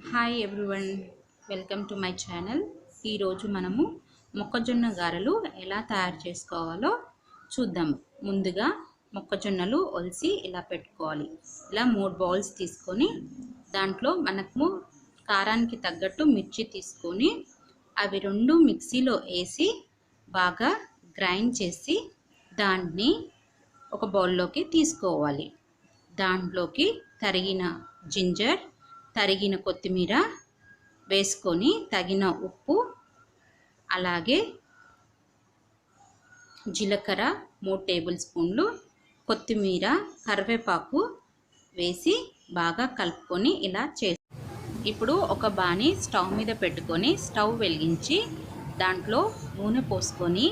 Hi everyone, welcome to my channel. ఈరోజు మనము మొక్కజొన్న గారెలు ఎలా తయారు చేసుకోవాలో చూద్దాము. ముందుగా మొక్కజొన్నలు ఒలిసి ఇలా పెట్టుకోవాలి. ఇలా 3 బౌల్స్ తీసుకొని దాంట్లో మనకు కారానికి తగ్గట్టు మిర్చి తీసుకొని అవి 2 మిక్సీలో వేసి బాగా గ్రైండ్ చేసి దాన్ని ఒక బౌల్లోకి తీసుకోవాలి. దాంట్లోకి తరిగిన జింజర్, తరిగిన కొత్తిమీర వేసుకొని తగిన ఉప్పు, అలాగే జీలకర్ర 3 టేబుల్ స్పూన్లు, కొత్తిమీర, కరివేపాకు వేసి బాగా కలుపుకొని ఇలా ఇప్పుడు ఒక బాణీ స్టవ్ మీద పెట్టుకొని స్టవ్ వెలిగించి దాంట్లో నూనె పోసుకొని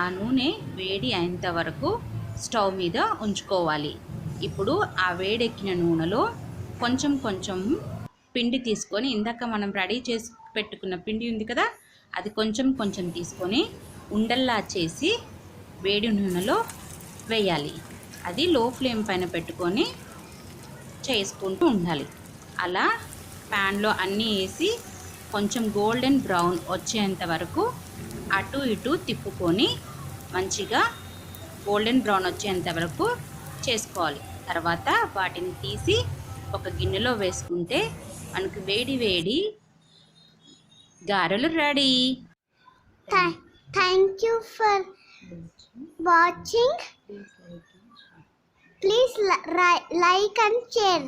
ఆ నూనె వేడి అయ్యేంత వరకు స్టవ్ మీద ఉంచుకోవాలి. ఇప్పుడు ఆ వేడెక్కిన నూనెలో కొంచెం కొంచెం పిండి తీసుకొని, ఇందాక మనం రెడీ చేసి పెట్టుకున్న పిండి ఉంది కదా, అది కొంచెం కొంచెం తీసుకొని ఉండల్లా చేసి వేడి నూనెలో వేయాలి. అది లో ఫ్లేమ్ పైన పెట్టుకొని చేసుకుంటూ ఉండాలి. అలా ప్యాన్లో అన్నీ వేసి కొంచెం గోల్డెన్ బ్రౌన్ వచ్చేంత వరకు అటు ఇటు తిప్పుకొని మంచిగా గోల్డెన్ బ్రౌన్ వచ్చేంత వరకు చేసుకోవాలి. తర్వాత వాటిని తీసి ఒక గిన్నెలో వేసుకుంటే మనకు వేడి వేడి గారెలు ready. Thank you for watching. Please like and share.